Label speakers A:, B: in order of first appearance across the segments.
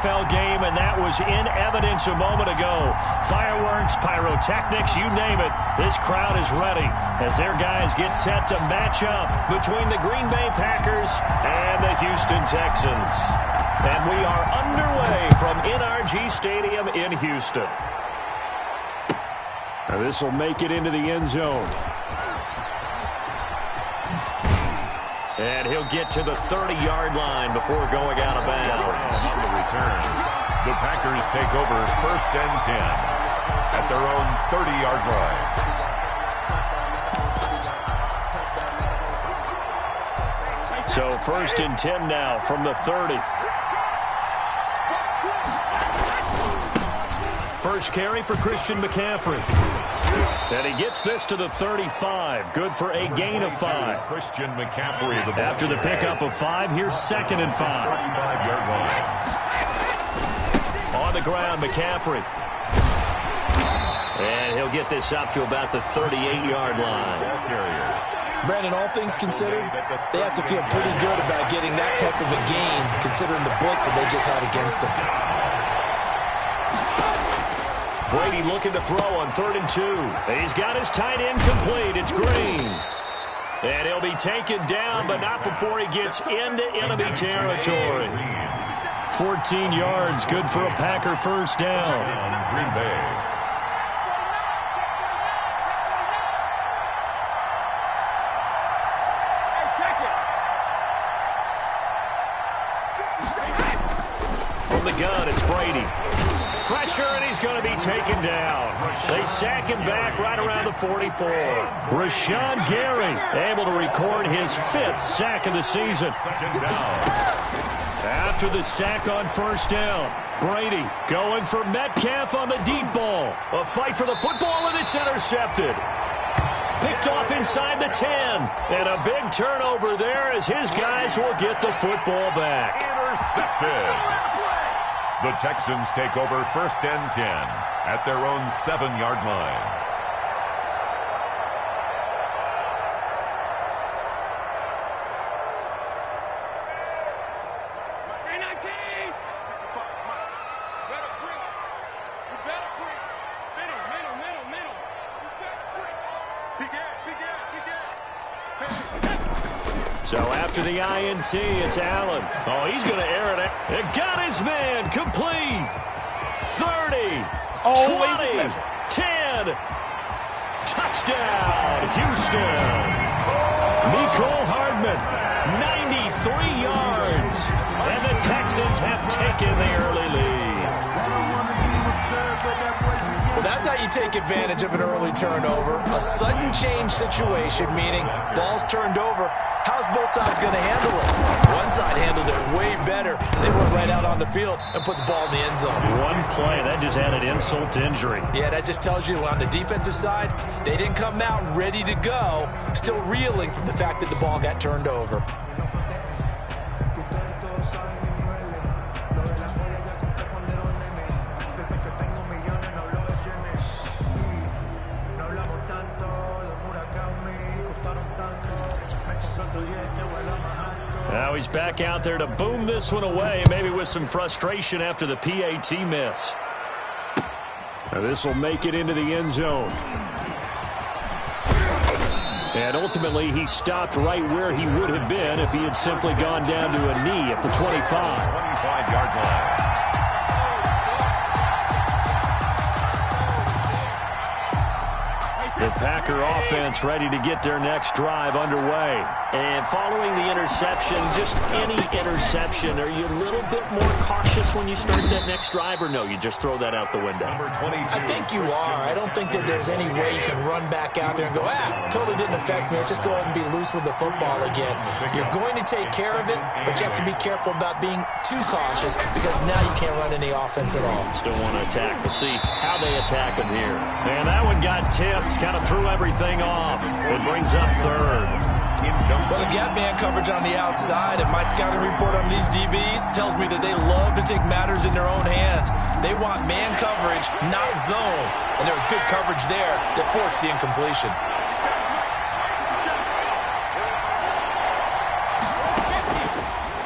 A: NFL game, and that was in evidence a moment ago. Fireworks, pyrotechnics, you name it. This crowd is ready as their guys get set to match up between the Green Bay Packers and the Houston Texans. And we are underway from NRG Stadium in Houston. Now this will make it into the end zone. And he'll get to the 30-yard line before going out of bounds.
B: On the return, the Packers take over 1st and 10 at their own 30-yard line.
A: So 1st and 10 now from the 30. First carry for Christian McCaffrey. And he gets this to the 35. Good for a gain of 5.
B: Christian McCaffrey.
A: After the pickup of 5, here's 2nd and 5.
B: 35-yard line.
A: On the ground, McCaffrey. And he'll get this up to about the 38-yard line.
C: Brandon, all things considered, they have to feel pretty good about getting that type of a gain, considering the blitz that they just had against them.
A: Brady looking to throw on 3rd and 2. He's got his tight end complete. It's Green. And he'll be taken down, but not before he gets into enemy territory. 14 yards, good for a Packer first down.
B: Green Bay.
A: From the gun, it's Brady. Pressure, and he's going to be taken down. They sack him back right around the 44. Rashawn Gary able to record his 5th sack of the season. After the sack on first down, Brady going for Metcalf on the deep ball. A fight for the football, and it's intercepted. Picked off inside the 10. And a big turnover there as his guys will get the football back.
B: Intercepted. The Texans take over 1st and 10 at their own 7-yard line.
A: So after the INT, it's Allen. Oh, he's going to air it. It got his man complete. 30, 20, 10. Touchdown, Houston. Nicole Hardman, 93 yards. And the Texans have taken the early lead.
C: Well, that's how you take advantage of an early turnover. A sudden change situation, meaning ball's turned over. How's both sides going to handle it? One side handled it way better. They went right out on the field and put the ball in the end zone.
A: One play, that just added insult to injury.
C: Yeah, that just tells you on the defensive side, they didn't come out ready to go, still reeling from the fact that the ball got turned over.
A: Now he's back out there to boom this one away, maybe with some frustration after the PAT miss. Now this will make it into the end zone. And ultimately, he stopped right where he would have been if he had simply gone down to a knee at the 25.
B: 25-yard line.
A: The Packer offense ready to get their next drive underway. And following the interception, just any interception, are you a little bit more cautious when you start that next drive, or no, you just throw that out the window?
C: I think you are. I don't think that there's any way you can run back out there and go, totally didn't affect me. Let's just go ahead and be loose with the football again. You're going to take care of it, but you have to be careful about being too cautious because now you can't run any offense at all.
A: Still want to attack. We'll see how they attack him here. And that one got tipped. Kind of threw everything off. It brings up 3rd.
C: Well, they've got man coverage on the outside, and my scouting report on these DBs tells me that they love to take matters in their own hands. They want man coverage, not zone. And there was good coverage there that forced the incompletion.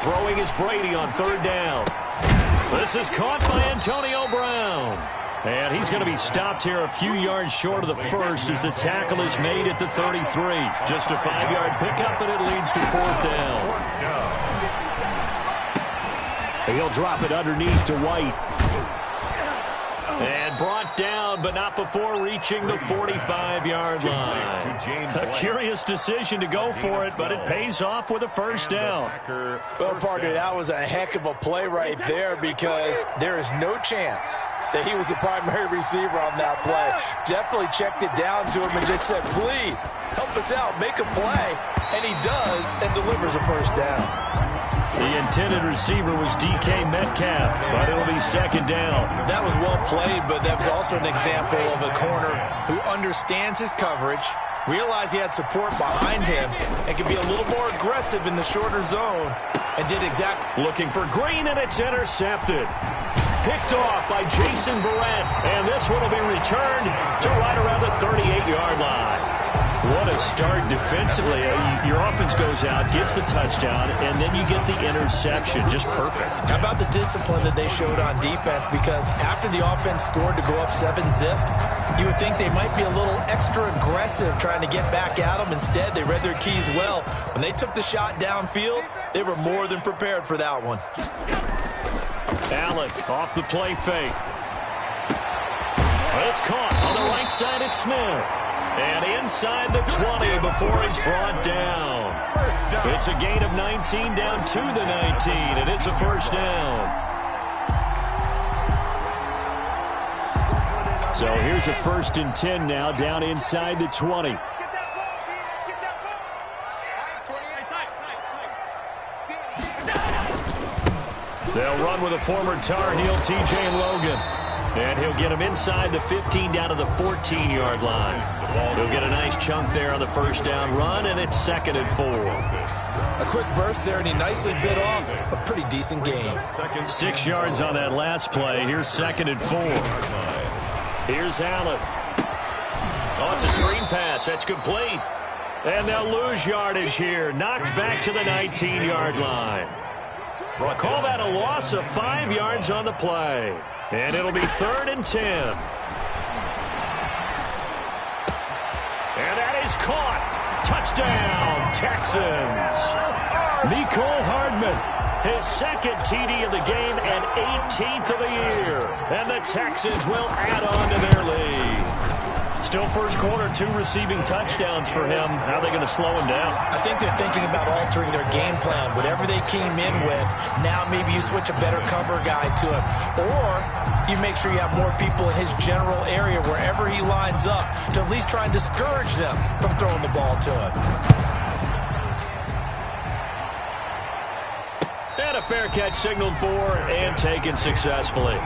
A: Throwing is Brady on 3rd down. This is caught by Antonio Brown. And he's going to be stopped here a few yards short of the first as the tackle is made at the 33. Just a 5-yard pickup, and it leads to 4th down. He'll drop it underneath to White. And brought down, but not before reaching the 45-yard line. A curious decision to go for it, but it pays off with a first down.
C: Well, partner, that was a heck of a play right there because there is no chance that he was the primary receiver on that play. Definitely checked it down to him and just said, please, help us out, make a play. And he does and delivers a first down.
A: The intended receiver was DK Metcalf, but it'll be 2nd down.
C: That was well played, but that was also an example of a corner who understands his coverage, realized he had support behind him, and could be a little more aggressive in the shorter zone, and did exactly.
A: Looking for Green, and it's intercepted. Picked off by Jason Verrett, and this one will be returned to right around the 38-yard line. What a start defensively. Your offense goes out, gets the touchdown, and then you get the interception. Just perfect.
C: How about the discipline that they showed on defense? Because after the offense scored to go up 7-zip, you would think they might be a little extra aggressive trying to get back at them. Instead, they read their keys well. When they took the shot downfield, they were more than prepared for that one.
A: Allen off the play fake. It's caught on the right side at Smith. And inside the 20 before he's brought down. It's a gain of 19 down to the 19, and it's a first down. So here's a 1st and 10 now down inside the 20. They'll run with a former Tar Heel, TJ Logan. And he'll get him inside the 15 down to the 14-yard line. He'll get a nice chunk there on the first down run, and it's 2nd and 4.
C: A quick burst there, and he nicely bit off a pretty decent gain.
A: 6 yards on that last play. Here's 2nd and 4. Here's Allen. Oh, it's a screen pass. That's complete. And they'll lose yardage here. Knocked back to the 19-yard line. Call that a loss of 5 yards on the play. And it'll be 3rd and 10. And that is caught. Touchdown, Texans. Mecole Hardman, his 2nd TD of the game and 18th of the year. And the Texans will add on to their lead. Still first quarter, 2 receiving touchdowns for him. How are they going to slow him down?
C: I think they're thinking about altering their game plan. Whatever they came in with, now maybe you switch a better cover guy to him. Or you make sure you have more people in his general area wherever he lines up to at least try and discourage them from throwing the ball to him.
A: And a fair catch signaled for and taken successfully.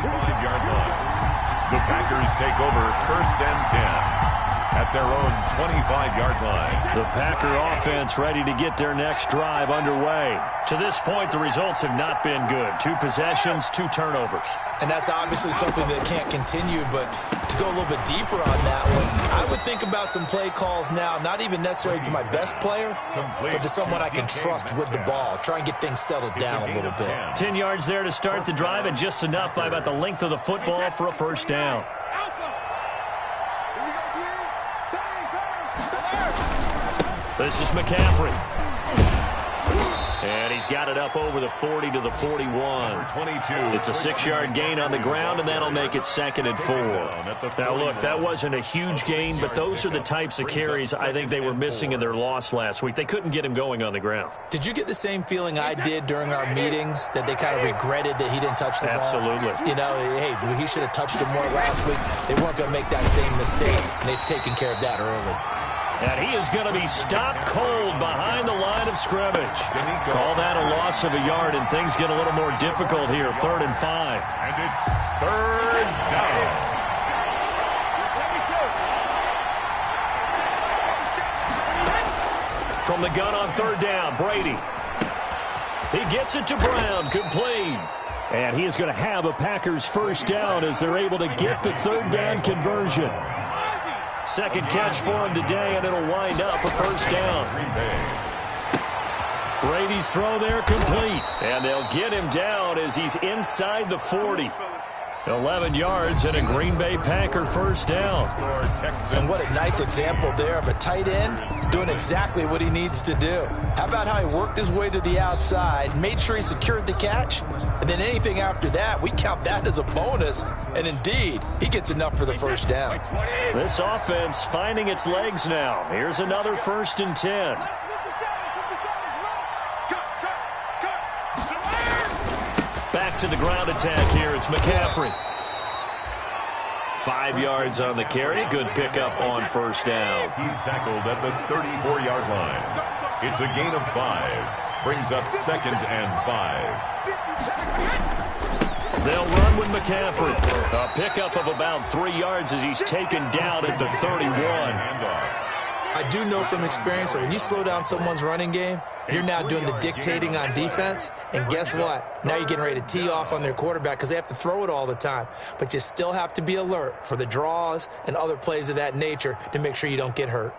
B: The Packers take over 1st and 10 at their own 25-yard line.
A: The Packer offense ready to get their next drive underway. To this point, the results have not been good. 2 possessions, 2 turnovers.
C: And that's obviously something that can't continue, but to go a little bit deeper on that one, I would think about some play calls now, not even necessarily to my best player, but to someone I can trust with the ball. Try and get things settled down a little bit.
A: 10 yards there to start the drive, and just enough by about the length of the football for a first down. This is McCaffrey. And he's got it up over the 40 to the 41. It's a 6-yard gain on the ground, and that'll make it 2nd and 4. Now, look, that wasn't a huge gain, but those are the types of carries I think they were missing in their loss last week. They couldn't get him going on the ground.
C: Did you get the same feeling I did during our meetings, that they kind of regretted that he didn't touch the ball?
A: Absolutely.
C: You know, hey, he should have touched it more last week. They weren't going to make that same mistake, and they've taken care of that early.
A: And he is going to be stopped cold behind the line of scrimmage. Call that a loss of a yard, and things get a little more difficult here. 3rd and 5.
B: And it's 3rd down.
A: From the gun on 3rd down, Brady. He gets it to Brown, complete. And he is going to have a Packers first down as they're able to get the 3rd down conversion. 2nd catch for him today, and it'll wind up a first down. Brady's throw there complete. And they'll get him down as he's inside the 40. 11 yards and a Green Bay Packer first down.
C: And what a nice example there of a tight end doing exactly what he needs to do. How about how he worked his way to the outside, made sure he secured the catch, and then anything after that, we count that as a bonus. And indeed, he gets enough for the first down.
A: This offense finding its legs now. Here's another 1st and 10. Back to the ground attack here. It's McCaffrey. 5 yards on the carry. Good pickup on first down.
B: He's tackled at the 34-yard line. It's a gain of 5. Brings up 2nd and 5.
A: They'll run with McCaffrey. A pickup of about 3 yards as he's taken down at the 31.
C: I do know from experience that when you slow down someone's running game, you're now doing the dictating on defense. And guess what? Now you're getting ready to tee off on their quarterback because they have to throw it all the time. But you still have to be alert for the draws and other plays of that nature to make sure you don't get hurt.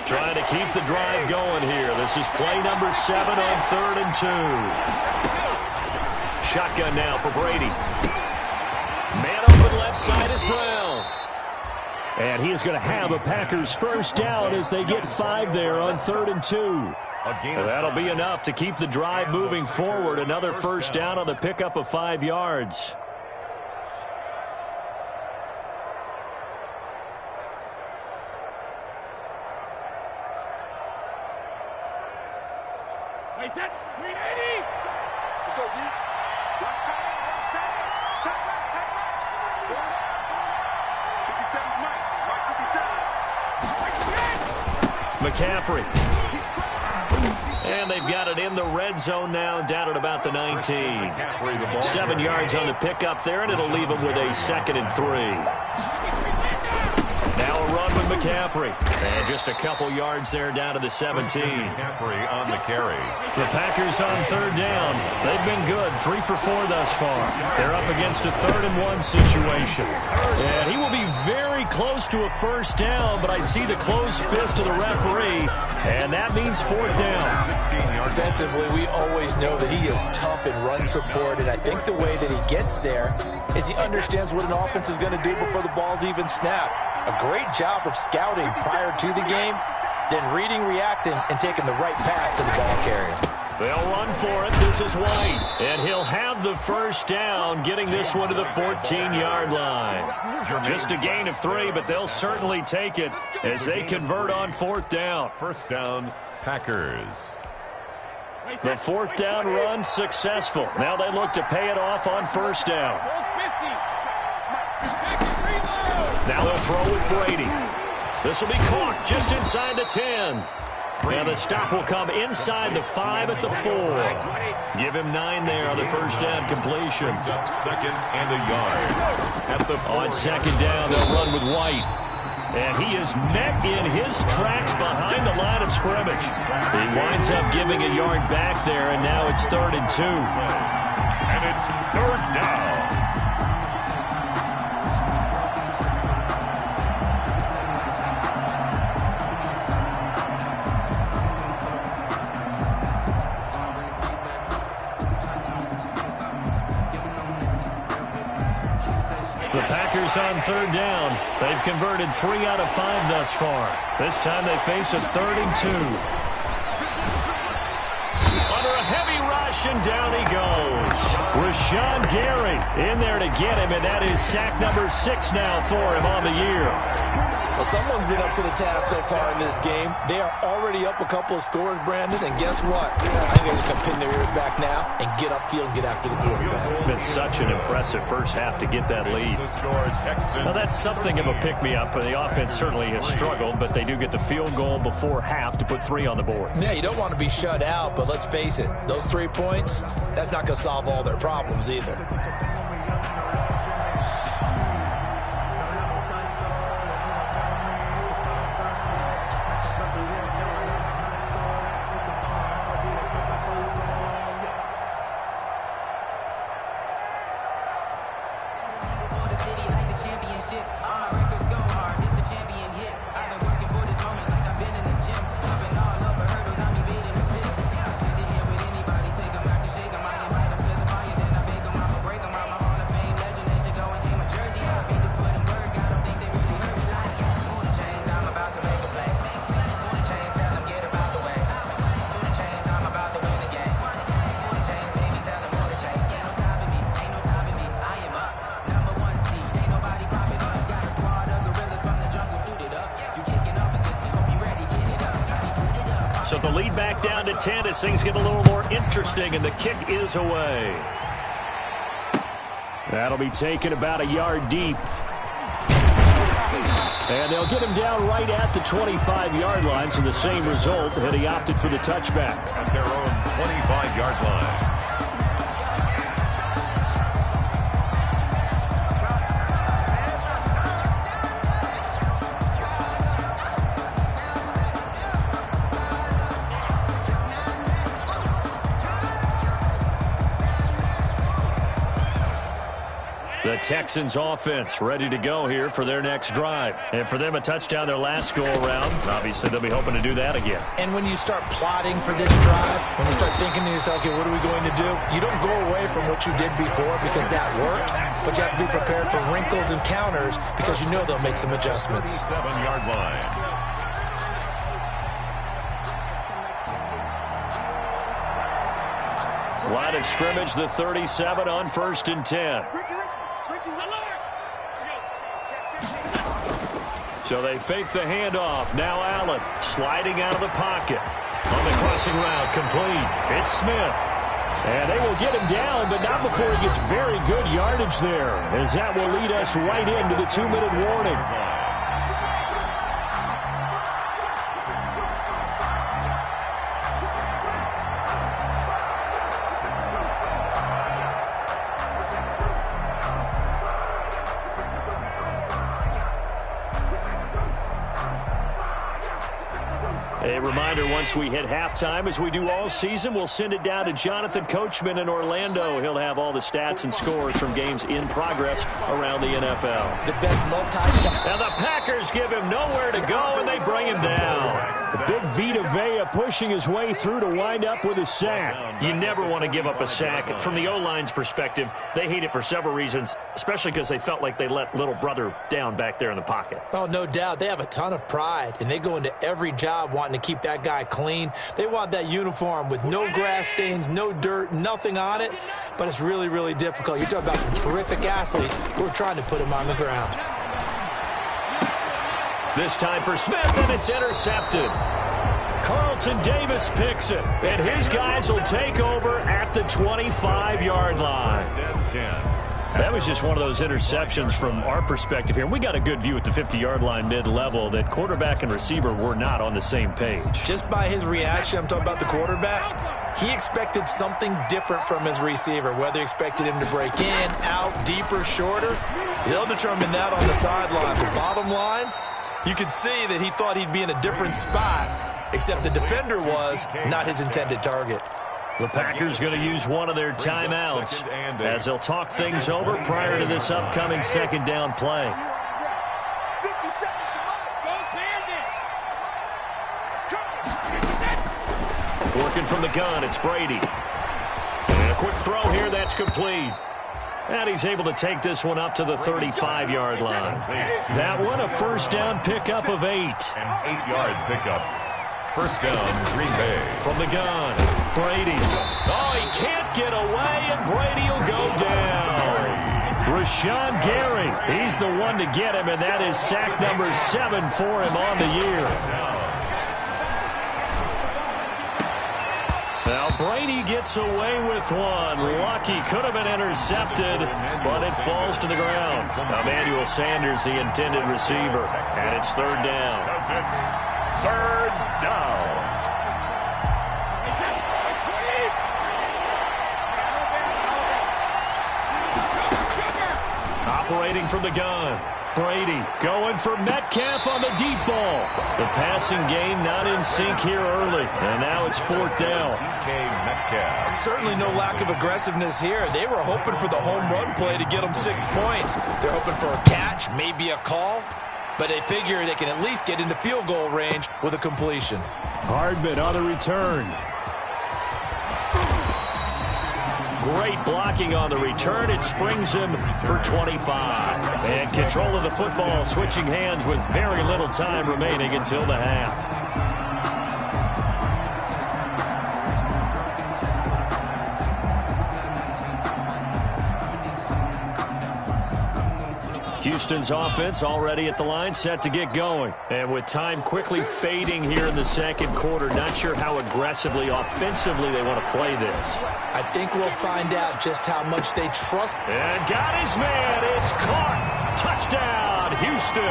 A: Trying to keep the drive going here. This is play number 7 on 3rd and 2. Shotgun now for Brady. Man open left side is Brown. And he is going to have a Packers first down as they get 5 there on 3rd and 2. That'll be enough to keep the drive moving forward. Another first down on the pickup of 5 yards.
D: Set, 380. Let's go, D.
A: McCaffrey. And they've got it in the red zone now, down at about the 19. 7 yards on the pickup there, and it'll leave them with a 2nd and 3. Now a run with McCaffrey. And just a couple yards there down to the 17.
B: McCaffrey on the carry.
A: The Packers on 3rd down. They've been good, 3 for 4 thus far. They're up against a 3rd and 1 situation. And he will be very close to a first down, but I see the closed fist of the referee, and that means 4th down.
C: Defensively, we always know that he is tough in run support, and I think the way that he gets there is he understands what an offense is going to do before the ball's even snapped. A great job of scouting prior to the game, then reading, reacting, and taking the right path to the ball carrier.
A: They'll run for it. This is White, and he'll have the first down, getting this one to the 14-yard line. Just a gain of 3, but they'll certainly take it as they convert on 4th down.
B: First down, Packers.
A: The 4th down run successful. Now they look to pay it off on first down. Now they'll throw with Brady. This will be caught just inside the 10. And the stop will come inside the 5 at the 4. Give him 9 there on the first down completion.
B: Up 2nd and a yard.
A: On 2nd down, they'll run with White. And he is met in his tracks behind the line of scrimmage. He winds up giving a yard back there, and now it's 3rd and 2.
B: And it's 3rd down.
A: The Packers on 3rd down. They've converted 3 out of 5 thus far. This time they face a 3rd and 2. Under a heavy rush, and down he goes. Rashawn Gary in there to get him, and that is sack number 6 now for him on the year.
C: Well, someone's been up to the task so far in this game. They are already up a couple of scores, Brandon, and guess what? I think they're just going to pin their ears back now and get upfield and get after the quarterback.
A: Been such an impressive first half to get that lead. Now, that's something of a pick-me-up. The offense certainly has struggled, but they do get the field goal before half to put 3 on the board.
C: Yeah, you don't want to be shut out, but let's face it, those 3 points, that's not going to solve all their problems either.
A: With the lead back down to 10 as things get a little more interesting, and the kick is away. That'll be taken about a yard deep. And they'll get him down right at the 25-yard line, so the same result, and he opted for the touchback.
B: At their own 25-yard line.
A: The Texans offense ready to go here for their next drive. And for them, a touchdown their last go-around. Obviously, they'll be hoping to do that again.
C: And when you start plotting for this drive, when you start thinking to yourself, okay, what are we going to do? You don't go away from what you did before because that worked, but you have to be prepared for wrinkles and counters because you know they'll make some adjustments.
B: 7-yard line.
A: Line of scrimmage, the 37 on 1st and 10. So they fake the handoff. Now Allen sliding out of the pocket. On the crossing route, complete. It's Smith. And they will get him down, but not before he gets very good yardage there, as that will lead us right into the 2-minute warning. A reminder, once we hit halftime, as we do all season, we'll send it down to Jonathan Coachman in Orlando. He'll have all the stats and scores from games in progress around the NFL.
C: The best
A: And the Packers give him nowhere to go, and they bring him down. The big Vita Vea pushing his way through to wind up with a sack. You never want to give up a sack. From the O-line's perspective, they hate it for several reasons, especially because they felt like they let little brother down back there in the pocket.
C: Oh, no doubt. They have a ton of pride, and they go into every job wanting to keep that guy clean. They want that uniform with no grass stains, no dirt, nothing on it, but it's really, really difficult. You're talking about some terrific athletes who are trying to put him on the ground.
A: This time for Smith, and it's intercepted. Carlton Davis picks it, and his guys will take over at the 25-yard line. That was just one of those interceptions from our perspective here. We got a good view at the 50-yard line mid-level that quarterback and receiver were not on the same page.
C: Just by his reaction, I'm talking about the quarterback, he expected something different from his receiver, whether he expected him to break in, out, deeper, shorter. They'll determine that on the sideline. The bottom line, you could see that he thought he'd be in a different spot, except the defender was not his intended target.
A: The Packers going to use one of their timeouts as they'll talk things over prior to this upcoming second down play. Working from the gun, it's Brady. And a quick throw here, that's complete. And he's able to take this one up to the 35-yard line. That one, a first down pickup of 8.
B: An 8-yard pickup. First down, Green Bay.
A: From the gun, Brady. Oh, he can't get away, and Brady will go down. Rashawn Gary, he's the one to get him, and that is sack number 7 for him on the year. Now, Brady gets away with one. Lucky, could have been intercepted, but it falls to the ground. Emmanuel Sanders, the intended receiver, and it's third down.
B: Third down.
A: Operating from the gun. Brady going for Metcalf on the deep ball. The passing game not in sync here early. And now it's fourth down.
B: Metcalf.
C: Certainly no lack of aggressiveness here. They were hoping for the home run play to get them 6 points. They're hoping for a catch, maybe a call. But they figure they can at least get into field goal range with a completion.
A: Hardman on the return. Great blocking on the return. It springs him for 25. And control of the football, switching hands with very little time remaining until the half. Houston's offense already at the line, set to get going. And with time quickly fading here in the second quarter, not sure how aggressively, offensively they want to play this.
C: I think we'll find out just how much they trust.
A: And got his man. It's caught. Touchdown, Houston.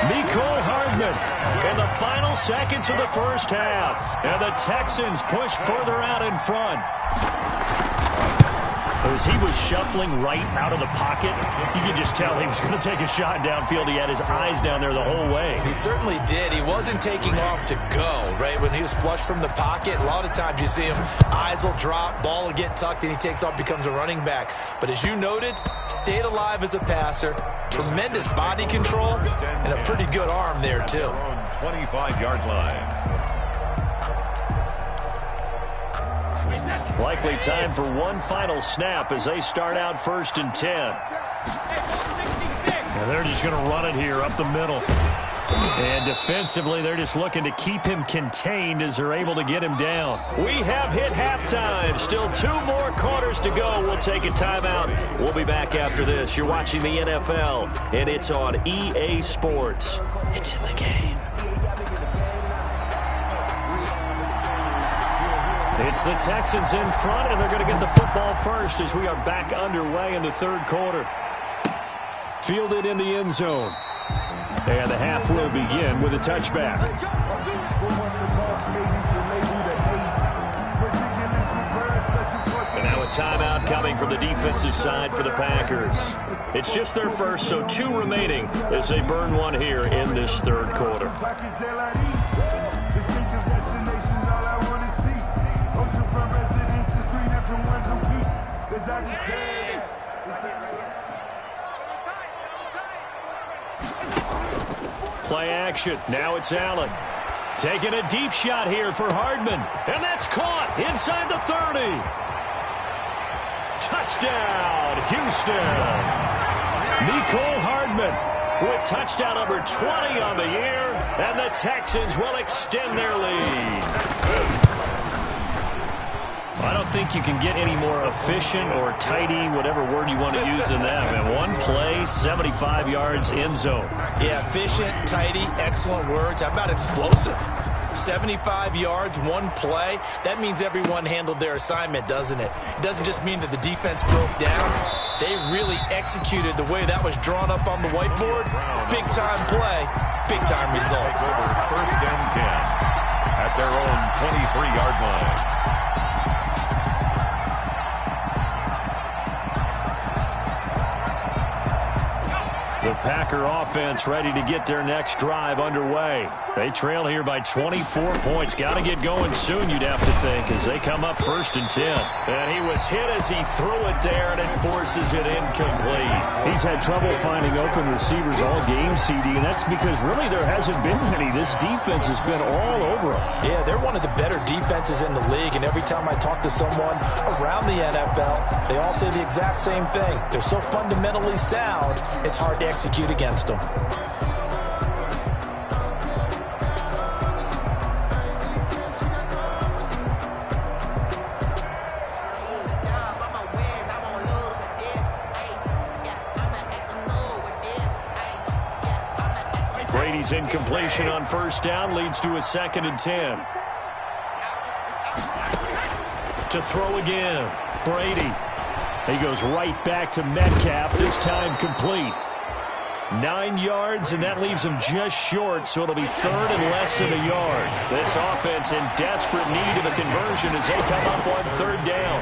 A: Mecole Hardman in the final seconds of the first half. And the Texans push further out in front. As he was shuffling right out of the pocket, you could just tell he was going to take a shot downfield. He had his eyes down there the whole way.
C: He certainly did. He wasn't taking off to go, right? When he was flushed from the pocket, a lot of times you see him, eyes will drop, ball will get tucked, and he takes off, becomes a running back. But as you noted, stayed alive as a passer, tremendous body control, and a pretty good arm there, too.
B: 25-yard line.
A: Likely time for one final snap as they start out 1st and 10. And they're just going to run it here up the middle. And defensively, they're just looking to keep him contained as they're able to get him down. We have hit halftime. Still 2 more quarters to go. We'll take a timeout. We'll be back after this. You're watching the NFL, and it's on EA Sports. It's in the game. It's the Texans in front, and they're going to get the football first as we are back underway in the third quarter. Fielded in the end zone. And the half will begin with a touchback. And now a timeout coming from the defensive side for the Packers. It's just their first, so 2 remaining as they burn one here in this third quarter. Play action. Now it's Allen. Taking a deep shot here for Hardman. And that's caught inside the 30. Touchdown, Houston. Mecole Hardman with touchdown number 20 on the year. And the Texans will extend their lead. I don't think you can get any more efficient or tidy, whatever word you want to use in that. And one play, 75 yards, end zone.
C: Yeah, efficient, tidy, excellent words. How about explosive? 75 yards, one play. That means everyone handled their assignment, doesn't it? It doesn't just mean that the defense broke down. They really executed the way that was drawn up on the whiteboard. Big-time play, big-time result.
B: First and 10 at their own 23-yard line.
A: The Packer offense ready to get their next drive underway. They trail here by 24 points. Got to get going soon, you'd have to think, as they come up 1st and 10. And he was hit as he threw it there, and it forces it incomplete.
E: He's had trouble finding open receivers all game, CD, and that's because really there hasn't been many. This defense has been all over them.
C: Yeah, they're one of the better defenses in the league, and every time I talk to someone around the NFL, they all say the exact same thing. They're so fundamentally sound, it's hard to execute against them.
A: Brady's incompletion on 1st down leads to a 2nd and 10. To throw again, Brady. He goes right back to Metcalf, this time complete. 9 yards, and that leaves him just short, so it'll be 3rd and less than a yard. This offense in desperate need of a conversion as they come up on 3rd down.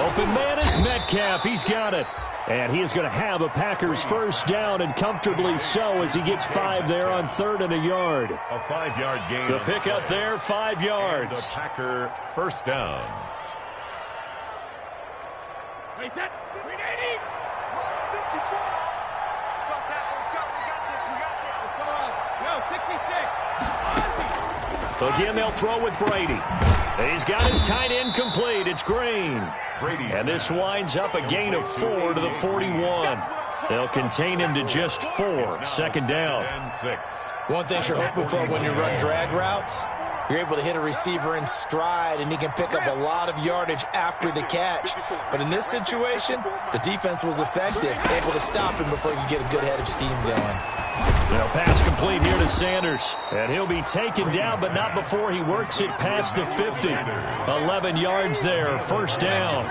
A: Open man is Metcalf. He's got it. And he is going to have a Packers 1st down, and comfortably so, as he gets 5 there on 3rd and a yard.
B: A 5-yard gain.
A: The pickup there, 5 yards.
B: The Packer 1st down.
D: Wait, that 380. 54.
A: So again, they'll throw with Brady. He's got his tight end complete. It's Green. And this winds up a gain of 4 to the 41. They'll contain him to just 4. 2nd down.
C: One thing you're hoping for when you run drag routes, You're able to hit a receiver in stride, and he can pick up a lot of yardage after the catch. But in this situation, the defense was effective, able to stop him before you get a good head of steam going.
A: Now pass complete here to Sanders. And he'll be taken down, but not before he works it past the 50. 11 yards there, first down.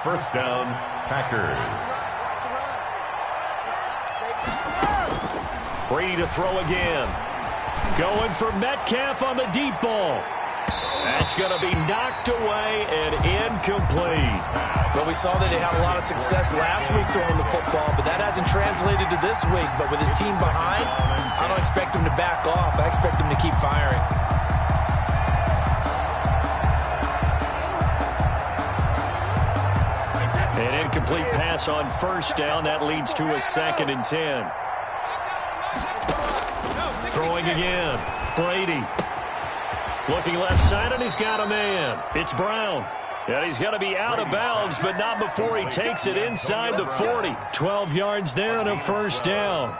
B: First down, Packers.
A: Brady to throw again. Going for Metcalf on the deep ball. That's going to be knocked away and incomplete.
C: Well, we saw that he had a lot of success last week throwing the football, but that hasn't translated to this week. But with his team behind, I don't expect him to back off. I expect him to keep firing.
A: An incomplete pass on first down. That leads to a 2nd and 10. Throwing again. Brady. Looking left side, and he's got a man. It's Brown. And he's going to be out of bounds, but not before he takes it inside the 40. 12 yards there and a first down.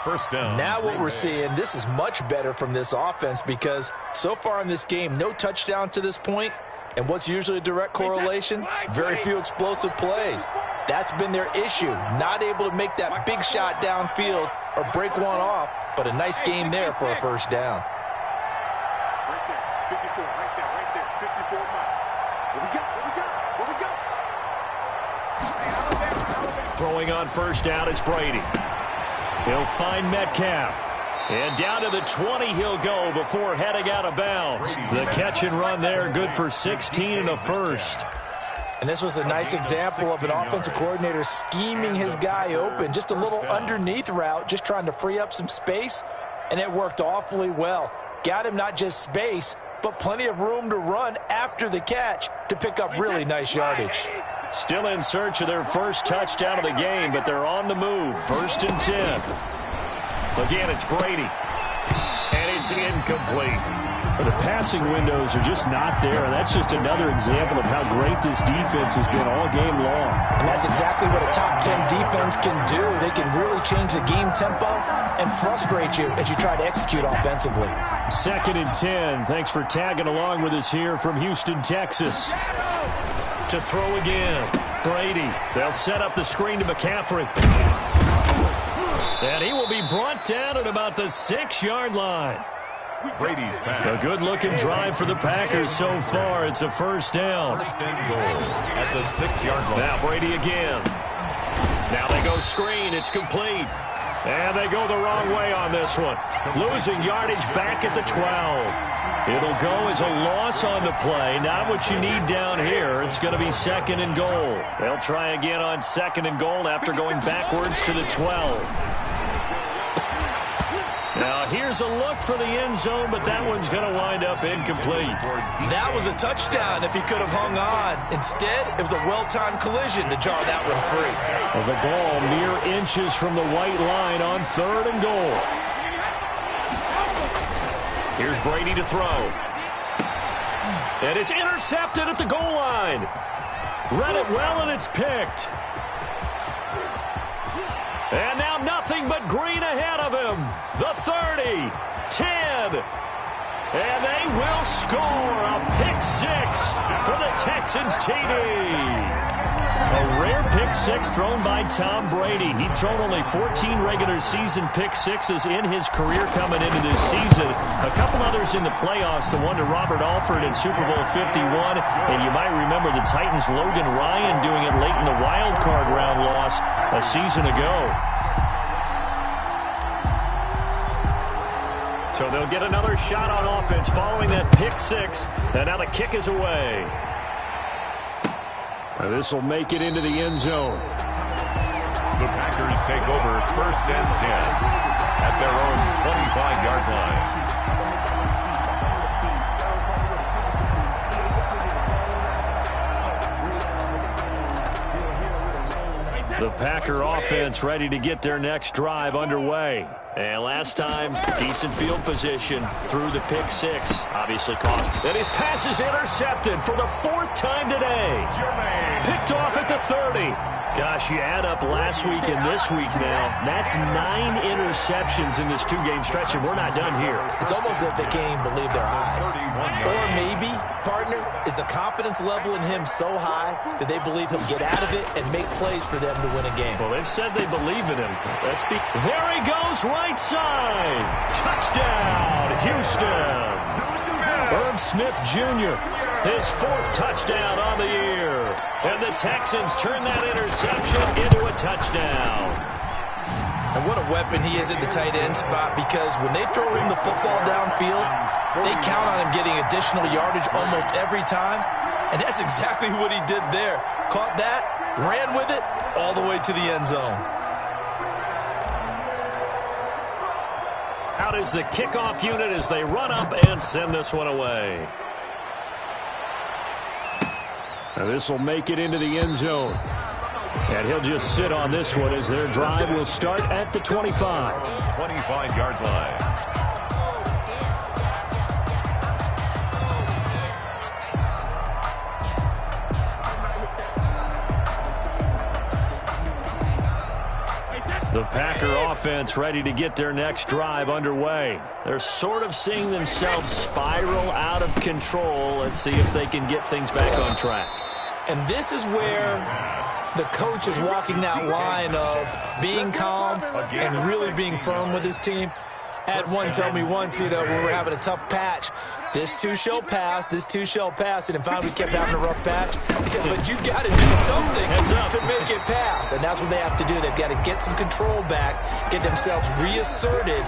B: First down.
C: Now what we're seeing, this is much better from this offense because so far in this game, no touchdown to this point. And what's usually a direct correlation? Very few explosive plays. That's been their issue. Not able to make that big shot downfield or break one off, but a nice game there for a first down.
D: Right there, 54, right there, 54 miles. What we got?
A: Throwing on first down is Brady. He'll find Metcalf. And down to the 20 he'll go before heading out of bounds. The catch and run there, good for 16 and a first.
C: And this was a nice example of an offensive coordinator scheming his guy open. Just a little underneath route, just trying to free up some space. And it worked awfully well. Got him not just space, but plenty of room to run after the catch to pick up really nice yardage.
A: Still in search of their first touchdown of the game, but they're on the move. 1st and 10. Again, it's Brady. And it's incomplete.
E: The passing windows are just not there, and that's just another example of how great this defense has been all game long.
C: And that's exactly what a top 10 defense can do. They can really change the game tempo and frustrate you as you try to execute offensively.
E: 2nd and 10. Thanks for tagging along with us here from Houston, Texas.
A: To throw again, Brady. They'll set up the screen to McCaffrey. And he will be brought down at about the 6-yard line.
B: Brady's pass.
A: A good-looking drive for the Packers so far. It's a first down.
B: First and goal at the 6-yard line.
A: Now Brady again. Now they go screen. It's complete. And they go the wrong way on this one. Losing yardage back at the 12. It'll go as a loss on the play. Not what you need down here. It's going to be 2nd and goal. They'll try again on 2nd and goal after going backwards to the 12. Now here's a look for the end zone, but that one's going to wind up incomplete.
C: That was a touchdown if he could have hung on. Instead, it was a well-timed collision to jar that one free.
E: Well, the ball mere inches from the white line on 3rd and goal.
A: Here's Brady to throw. And it's intercepted at the goal line. Read it well, and it's picked. And now nothing but green ahead of him. The 30, 10. And they will score a pick-6 for the Texans TD. A rare pick-6 thrown by Tom Brady. He'd thrown only 14 regular season pick-6s in his career coming into this season. A couple others in the playoffs, the one to Robert Alford in Super Bowl 51. And you might remember the Titans' Logan Ryan doing it late in the wild card round loss a season ago. So they'll get another shot on offense following that pick-6. And now the kick is away.
E: This will make it into the end zone.
B: The Packers take over 1st and 10 at their own 25-yard line.
A: The Packer offense ready to get their next drive underway. And last time, decent field position through the pick-6. Obviously cost. And his pass is intercepted for the 4th time today. Picked off at the 30. Gosh, you add up last week and this week now, that's 9 interceptions in this 2-game stretch, and we're not done here.
C: It's almost as if they can't even believe their eyes. Or maybe, partner, is the confidence level in him so high that they believe he'll get out of it and make plays for them to win a game.
A: Well, they've said they believe in him. There he goes, right side. Touchdown, Houston. Irv Smith Jr., his 4th touchdown on the year. And the Texans turn that interception into a touchdown.
C: And what a weapon he is at the tight end spot, because when they throw him the football downfield, they count on him getting additional yardage almost every time. And that's exactly what he did there. Caught that, ran with it, all the way to the end zone.
A: Out is the kickoff unit as they run up and send this one away.
E: Now this will make it into the end zone. And he'll just sit on this one as their drive will start at the 25.
B: 25-yard line.
A: The Packer offense ready to get their next drive underway. They're sort of seeing themselves spiral out of control. Let's see if they can get things back on track.
C: And this is where the coach is walking that line of being calm and really being firm with his team. I had one tell me once, when we're having a tough patch, this too shall pass, this too shall pass. And in fact, we kept having a rough patch. He said, but you've got to do something to make it pass. And that's what they have to do. They've got to get some control back, get themselves reasserted,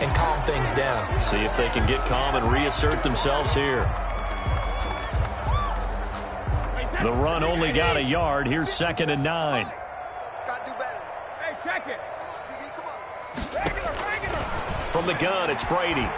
C: and calm things down.
A: See if they can get calm and reassert themselves here. The run only got a yard. Here's 2nd and 9.
D: Got to do better. Hey, check it. Come on. Regular.
A: From the gun, it's Brady.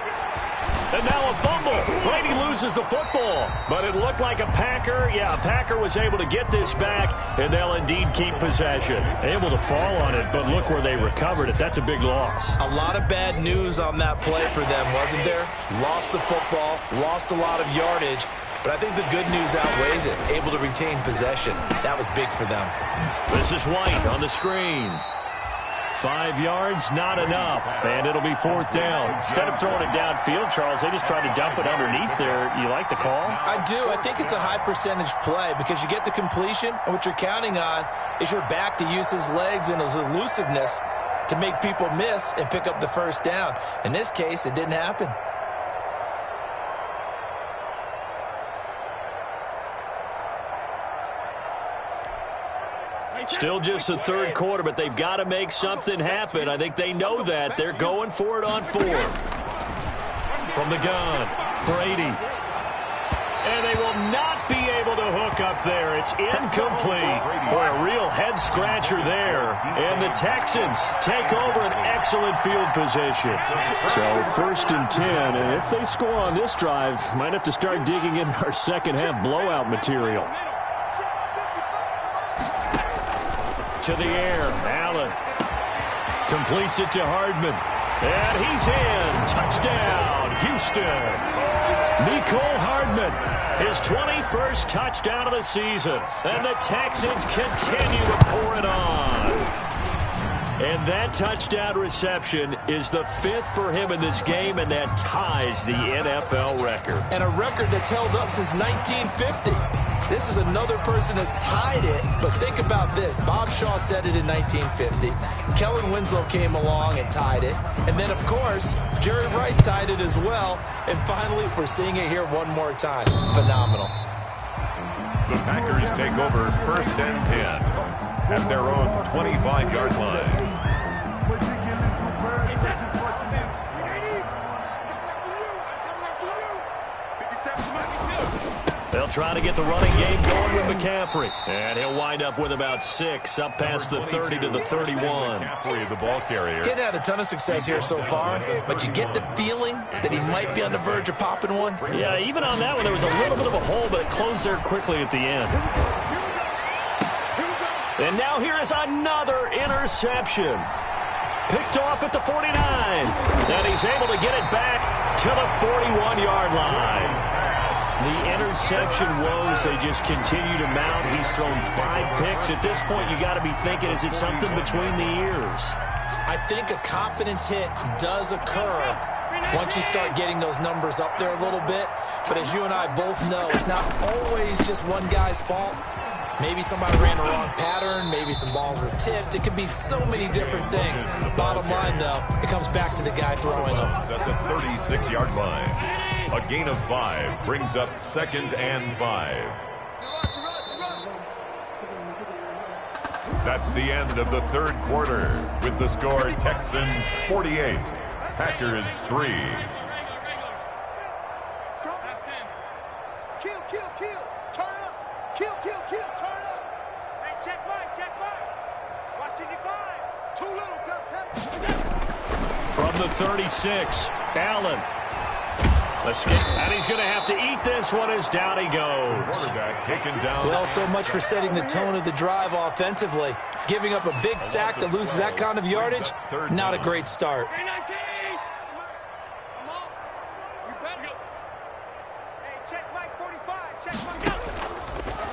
A: And now a fumble. Brady loses the football. But it looked like a Packer. Yeah, a Packer was able to get this back, and they'll indeed keep possession. Able to fall on it, but look where they recovered it. That's a big loss.
C: A lot of bad news on that play for them, wasn't there? Lost the football, lost a lot of yardage. But I think the good news outweighs it. Able to retain possession. That was big for them.
A: This is White on the screen. 5 yards, not enough. And it'll be 4th down. Instead of throwing it downfield, Charles, they just tried to dump it underneath there. You like the call?
C: I do. I think it's a high percentage play because you get the completion, and what you're counting on is your back to use his legs and his elusiveness to make people miss and pick up the 1st down. In this case, it didn't happen.
A: Still just the 3rd quarter, but they've got to make something happen. I think they know that. They're going for it on 4th. From the gun, Brady. And they will not be able to hook up there. It's incomplete. Boy, a real head-scratcher there. And the Texans take over an excellent field position.
E: So 1st and 10, and if they score on this drive, might have to start digging in our second-half blowout material.
A: To the air, Allen completes it to Hardman, and he's in. Touchdown, Houston. Mecole Hardman, his 21st touchdown of the season, and the Texans continue to pour it on. And that touchdown reception is the 5th for him in this game, and that ties the NFL record.
C: And a record that's held up since 1950. This is another person that's tied it, but think about this. Bob Shaw said it in 1950. Kellen Winslow came along and tied it. And then, of course, Jerry Rice tied it as well. And finally, we're seeing it here one more time. Phenomenal.
B: The Packers take over 1st and 10 at their own 25-yard line.
A: They'll try to get the running game going with McCaffrey. And he'll wind up with about 6 up past the 30 to the 31.
B: McCaffrey, the ball carrier.
C: Kid had a ton of success here so far, but you get the feeling that he might be on the verge of popping one.
A: Yeah, even on that one, there was a little bit of a hole, but it closed there quickly at the end. And now here is another interception. Picked off at the 49. And he's able to get it back to the 41-yard line. The interception woes, they just continue to mount. He's thrown 5 picks. At this point, you got to be thinking, is it something between the ears?
C: I think a confidence hit does occur once you start getting those numbers up there a little bit. But as you and I both know, it's not always just one guy's fault. Maybe somebody ran the wrong pattern. Maybe some balls were tipped. It could be so many different things. Bottom line, though, it comes back to the guy throwing them.
B: At the 36-yard line. A gain of 5 brings up 2nd and 5. That's the end of the 3rd quarter. With the score, Texans 48, Packers 3.
D: Stop. Kill, kill, kill. Turn up. Kill, kill, kill. Turn up. Hey, check right. Watching you find. Too little, cupcake.
A: From the 36, Allen. And he's going to have to eat this one as down he goes.
B: Quarterback taken down.
C: Well, so much for setting the tone of the drive offensively. Giving up a big sack that loses that kind of yardage, not a great start.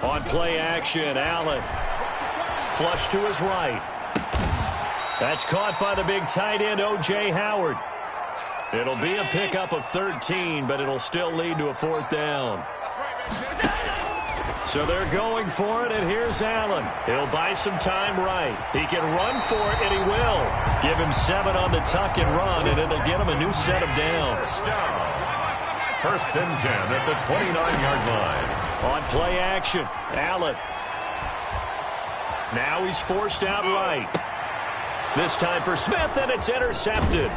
A: On play action, Allen. Flush to his right. That's caught by the big tight end, O.J. Howard. It'll be a pickup of 13, but it'll still lead to a 4th down. So they're going for it, and here's Allen. He'll buy some time right. He can run for it, and he will. Give him 7 on the tuck and run, and it'll get him a new set of downs.
B: 1st and 10 at the 29-yard line.
A: On play action, Allen. Now he's forced out right. This time for Smith, and it's intercepted.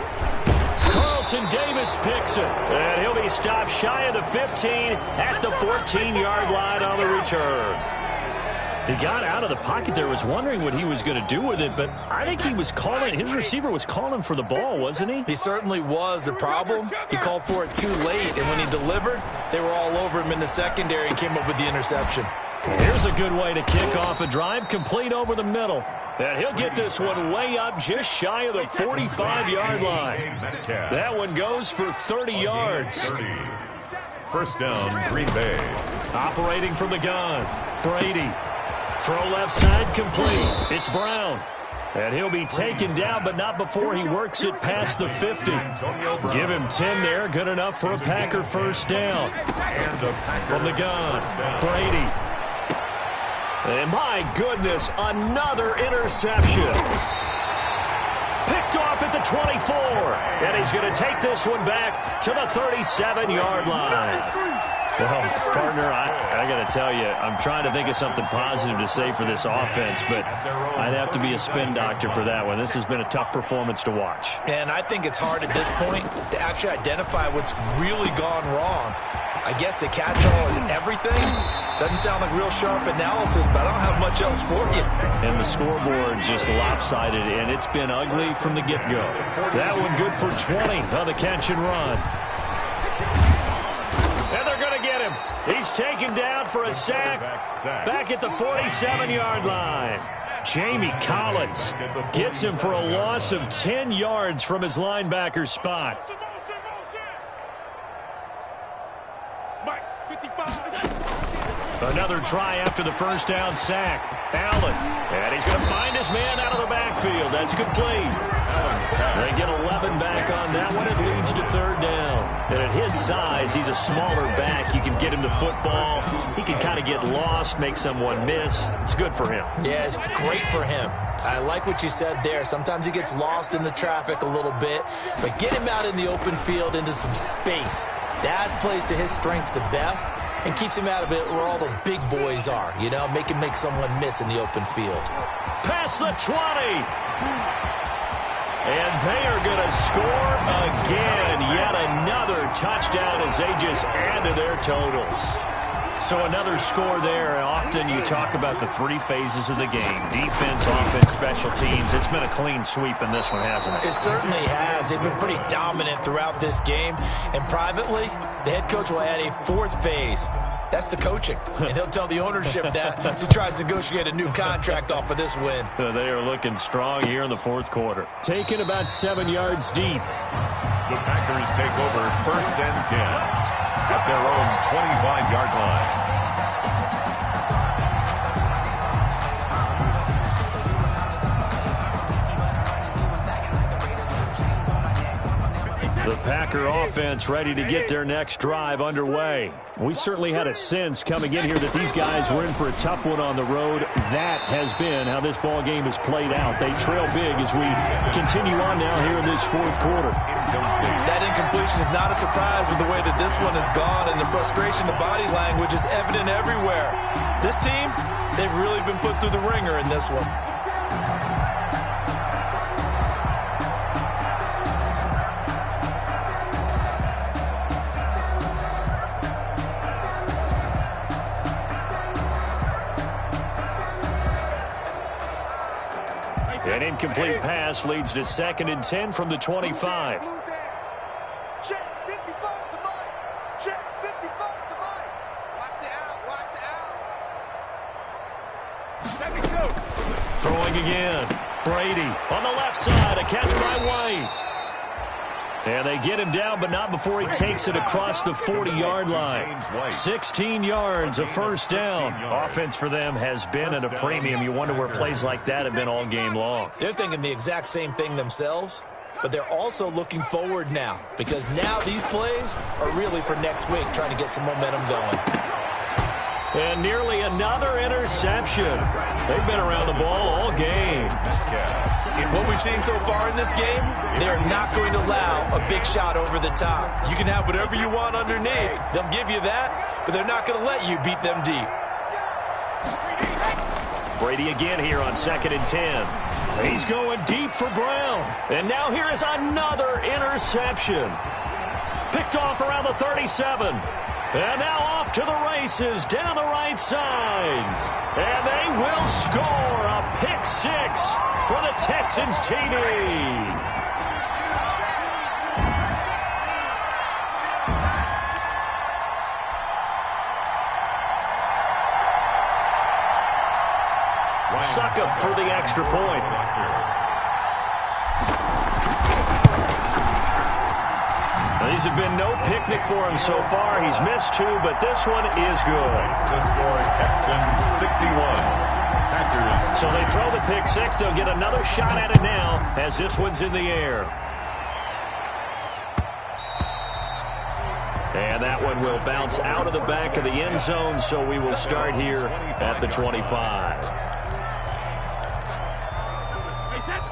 A: Carlton Davis picks it, and he'll be stopped shy of the 15 at the 14-yard line on the return. He got out of the pocket there, was wondering what he was going to do with it, but I think he was calling, his receiver was calling for the ball, wasn't he?
C: He certainly was. The problem, he called for it too late, and when he delivered, they were all over him in the secondary and came up with the interception.
A: Here's a good way to kick off a drive, complete over the middle. And he'll get this one way up just shy of the 45-yard line. That one goes for 30 yards.
B: 1st down, Green Bay.
A: Operating from the gun, Brady. Throw left side complete. It's Brown. And he'll be taken down, but not before he works it past the 50. Give him 10 there. Good enough for a Packer 1st down. From the gun, Brady. And my goodness, another interception. Picked off at the 24. And he's going to take this one back to the 37-yard line. Well, partner, I got to tell you, I'm trying to think of something positive to say for this offense, but I'd have to be a spin doctor for that one. This has been a tough performance to watch.
C: And I think it's hard at this point to actually identify what's really gone wrong. I guess the catch-all is everything. Doesn't sound like real sharp analysis, but I don't have much else for you.
A: And the scoreboard just lopsided, and it's been ugly from the get-go. That one good for 20 on the catch and run. And they're going to get him. He's taken down for a sack back at the 47-yard line. Jamie Collins gets him for a loss of 10 yards from his linebacker spot. Another try after the 1st down sack. Allen. And he's going to find his man out of the backfield. That's complete. They get 11 back on that one. It leads to 3rd down. And at his size, he's a smaller back. You can get him to football. He can kind of get lost, make someone miss. It's good for him.
C: Yeah, it's great for him. I like what you said there. Sometimes he gets lost in the traffic a little bit, but get him out in the open field into some space. That plays to his strengths the best and keeps him out of it where all the big boys are, you know, make someone miss in the open field.
A: Past the 20. And they are going to score again. Yet another touchdown as they just add to their totals. So another score there. Often you talk about the 3 phases of the game. Defense, offense, special teams. It's been a clean sweep in this one, hasn't it?
C: It certainly has. They've been pretty dominant throughout this game. And privately, the head coach will add a 4th phase. That's the coaching. And he'll tell the ownership that as he tries to negotiate a new contract off of this win.
A: They are looking strong here in the 4th quarter. Taken about 7 yards deep.
B: The Packers take over 1st and 10. at their own 25-yard line.
A: The Packer offense ready to get their next drive underway. We certainly had a sense coming in here that these guys were in for a tough one on the road. That has been how this ball game has played out. They trail big as we continue on now here in this fourth quarter.
C: That incompletion is not a surprise with the way that this one has gone, and the frustration, the body language is evident everywhere. This team, they've really been put through the ringer in this one.
A: An incomplete pass leads to 2nd and 10 from the 25.
D: Check 55 to Mike. Check 55 to Mike. Watch the out. Watch the out. Let me go.
A: Throwing again. Brady on the left side. A catch by White. And they get him down, but not before he takes it across the 40-yard line. 16 yards, a first down. Offense for them has been at a premium. You wonder where plays like that have been all game long.
C: They're thinking the exact same thing themselves, but they're also looking forward now, because now these plays are really for next week, trying to get some momentum going.
A: And nearly another interception. They've been around the ball all game.
C: What we've seen so far in this game, they're not going to allow a big shot over the top. You can have whatever you want underneath. They'll give you that, but they're not going to let you beat them deep.
A: Brady again here on 2nd and 10. He's going deep for Brown. And now here is another interception. Picked off around the 37. And now off to the races down the right side. And they will score a pick six for the Texans TD. Suck up for the extra point. These have been no picnic for him so far. He's missed 2, but this one is good.
B: To score Texans 61. Packers.
A: So they throw the pick six. They'll get another shot at it now as this one's in the air. And that one will bounce out of the back of the end zone, so we will start here at the 25.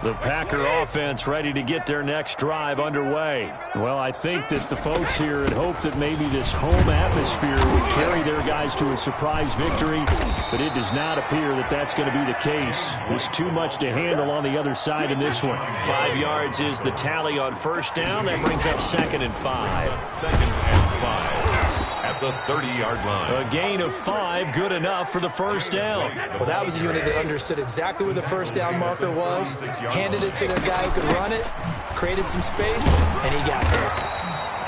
A: The Packer offense ready to get their next drive underway. Well, I think that the folks here had hoped that maybe this home atmosphere would carry their guys to a surprise victory, but it does not appear that that's going to be the case. There's too much to handle on the other side in this one. 5 yards is the tally on first down. That brings up 2nd and 5.
B: 2nd and 5. At the 30-yard line.
A: A gain of 5, good enough for the first down.
C: Well, that was a unit that understood exactly where the first down marker was, handed it to the guy who could run it, created some space, and he got there.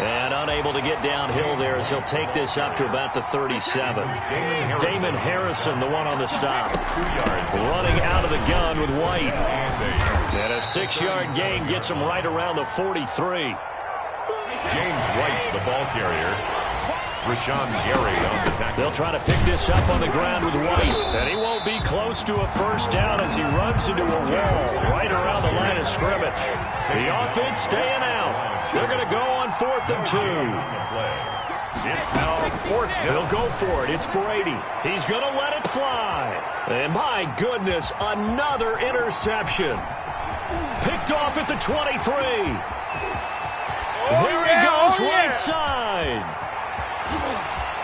A: And unable to get downhill there as he'll take this up to about the 37. Damon Harrison, the one on the stop.
B: 2 yards.
A: Running out of the gun with White. And a 6-yard gain gets him right around the 43.
B: James White, the ball carrier. Rashawn Gary on the tackle.
A: They'll try to pick this up on the ground with White. And he won't be close to a first down as he runs into a wall right around the line of scrimmage. The offense staying out. They're going to go on 4th and 2.
B: It's now 4th down.
A: He'll go for it. It's Brady. He's going to let it fly. And my goodness, another interception. Picked off at the 23. There he goes, right side.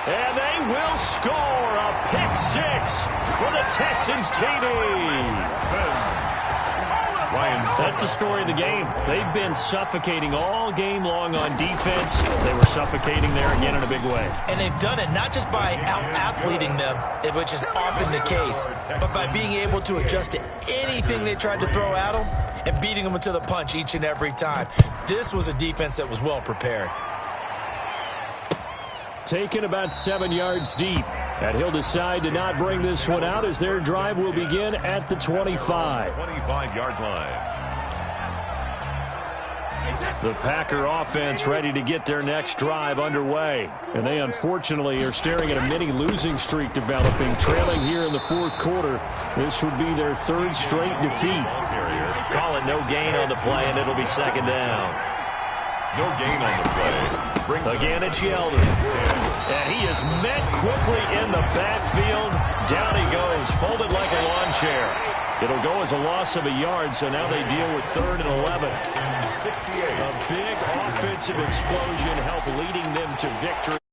A: And they will score a pick six for the Texans TD. That's the story of the game. They've been suffocating all game long on defense. They were suffocating there again in a big way.
C: And they've done it not just by out-athleting them, which is often the case, but by being able to adjust to anything they tried to throw at them and beating them to the punch each and every time. This was a defense that was well prepared.
E: Taken about 7 yards deep. And he'll decide to not bring this one out as their drive will begin at the 25.
B: 25-yard line.
A: The Packer offense ready to get their next drive underway.
E: And they unfortunately are staring at a mini losing streak developing, trailing here in the fourth quarter. This would be their third straight defeat.
A: Call it no gain on the play, and it'll be second down.
B: No gain on the play.
A: Again, it's Yeldon. And he is met quickly in the backfield. Down he goes, folded like a lawn chair. It'll go as a loss of a yard, so now they deal with 3rd and 11. A big offensive explosion helped leading them to victory.